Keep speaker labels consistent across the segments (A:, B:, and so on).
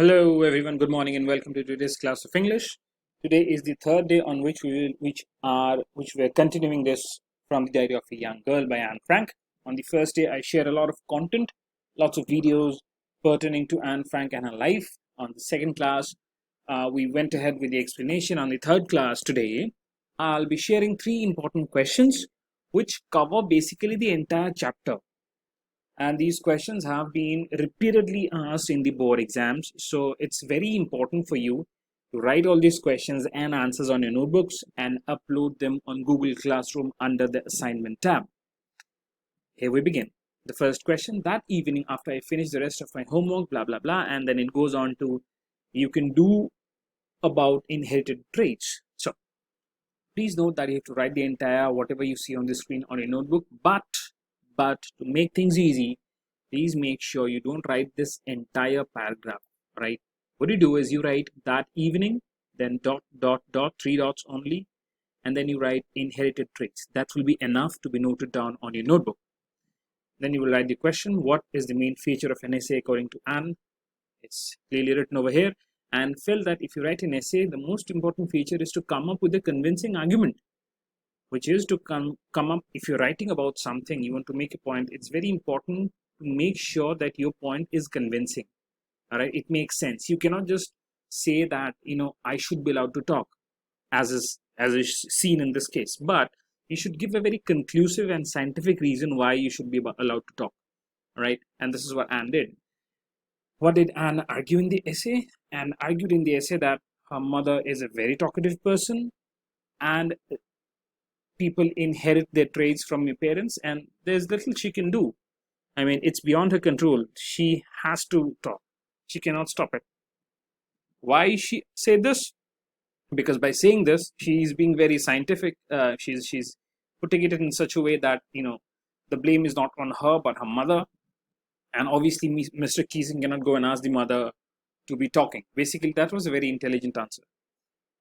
A: Hello everyone, good morning and welcome to today's class of English. Today is the third day on which we're continuing this from the Diary of a Young Girl by Anne Frank. On the first day I shared a lot of content, lots of videos pertaining to Anne Frank and her life. On the second class we went ahead with the explanation. On the third class today I'll be sharing three important questions which cover basically the entire chapter. And these questions have been repeatedly asked in the board exams, so it's very important for you to write all these questions and answers on your notebooks and upload them on Google Classroom under the assignment tab. Here we begin. The first question: that evening after I finished the rest of my homework, blah blah blah, and then it goes on to you can do about inherited traits. So please note that you have to write the entire whatever you see on the screen on your notebook, but to make things easy, please make sure you don't write this entire paragraph, right? What you do is you write that evening, then dot dot dot, three dots only, and then you write inherited traits. That will be enough to be noted down on your notebook. Then you will write the question: what is the main feature of an essay according to Anne? It's clearly written over here. And feel that if you write an essay, the most important feature is to come up with a convincing argument, which is to come up, if you're writing about something, you want to make a point, it's very important to make sure that your point is convincing. All right, it makes sense. You cannot just say that, I should be allowed to talk, as is seen in this case, but you should give a very conclusive and scientific reason why you should be allowed to talk. All right, and this is what Anne did. What did Anne argue in the essay? Anne argued in the essay that her mother is a very talkative person, and people inherit their traits from your parents, and there's little she can do. I mean, it's beyond her control. She has to talk. She cannot stop it. Why she said this? Because by saying this, she's being very scientific. She's putting it in such a way that the blame is not on her but her mother. And obviously, Mr. Keesing cannot go and ask the mother to be talking. Basically, that was a very intelligent answer.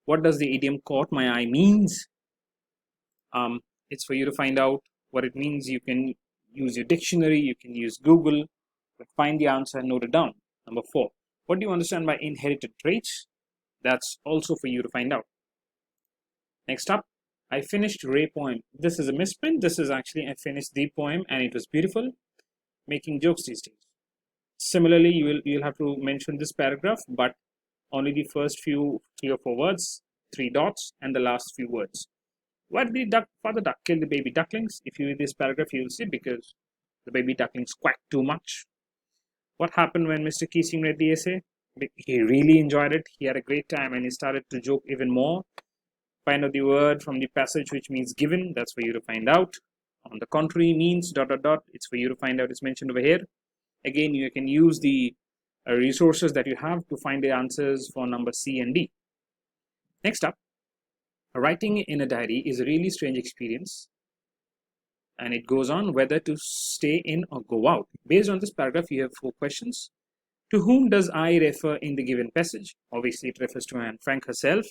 A: What does the idiom "caught my eye" means? It's for you to find out what it means. You can use your dictionary, you can use Google, but find the answer and note it down. Number 4, what do you understand by inherited traits? That's also for you to find out. Next up, I finished Ray poem. This is a misprint. This is actually I finished the poem and it was beautiful. Making jokes these days. Similarly, you'll have to mention this paragraph, but only the first few 3 or 4 words, 3 dots, and the last few words. Why did the father duck kill the baby ducklings? If you read this paragraph, you will see because the baby ducklings quacked too much. What happened when Mr. Keesing read the essay? He really enjoyed it. He had a great time and he started to joke even more. Find out the word from the passage which means given. That's for you to find out. On the contrary means ... It's for you to find out. It's mentioned over here. Again, you can use the resources that you have to find the answers for number C and D. Next up, writing in a diary is a really strange experience, and it goes on whether to stay in or go out. Based on this paragraph, you have 4 questions. To whom does I refer in the given passage? Obviously, it refers to Anne Frank herself.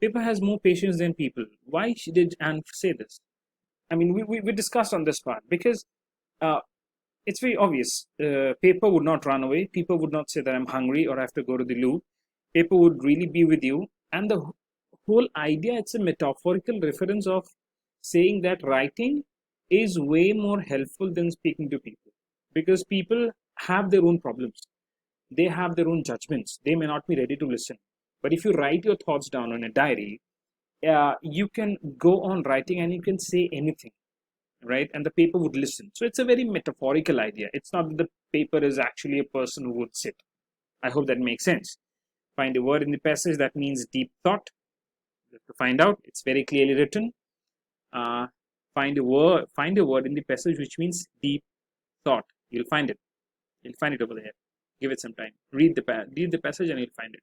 A: Paper has more patience than people. Why did Anne say this? I mean, we discussed on this part because it's very obvious. Paper would not run away. People would not say that I'm hungry or I have to go to the loo. Paper would really be with you, and the whole idea, it's a metaphorical reference of saying that writing is way more helpful than speaking to people, because people have their own problems, they have their own judgments, they may not be ready to listen. But if you write your thoughts down on a diary, you can go on writing and you can say anything, right? And the paper would listen. So it's a very metaphorical idea. It's not that the paper is actually a person who would sit. I hope that makes sense. Find a word in the passage that means deep thought. To find out, it's very clearly written. Find a word in the passage which means deep thought. You'll find it over there. Give it some time. Read the passage and you'll find it.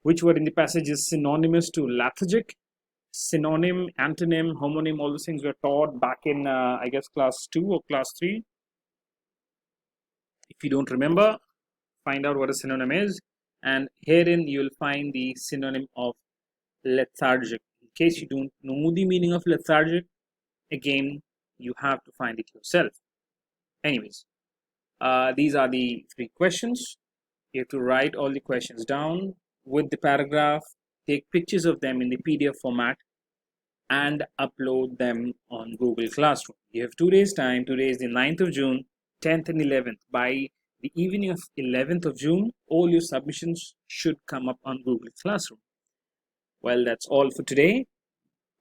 A: Which word in the passage is synonymous to lethargic? Synonym, antonym, homonym, all those things were taught back in I guess class 2 or class 3. If you don't remember, find out what a synonym is, and herein you will find the synonym of lethargic. In case you don't know the meaning of lethargic, again you have to find it yourself. Anyways, these are the 3 questions. You have to write all the questions down with the paragraph, take pictures of them in the PDF format, and upload them on Google Classroom. You have 2 days time. Today is the 9th of June, 10th and 11th. By the evening of 11th of June, all your submissions should come up on Google Classroom. Well, that's all for today.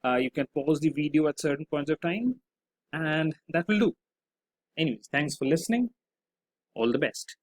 A: You can pause the video at certain points of time, and that will do. Anyways, thanks for listening. All the best.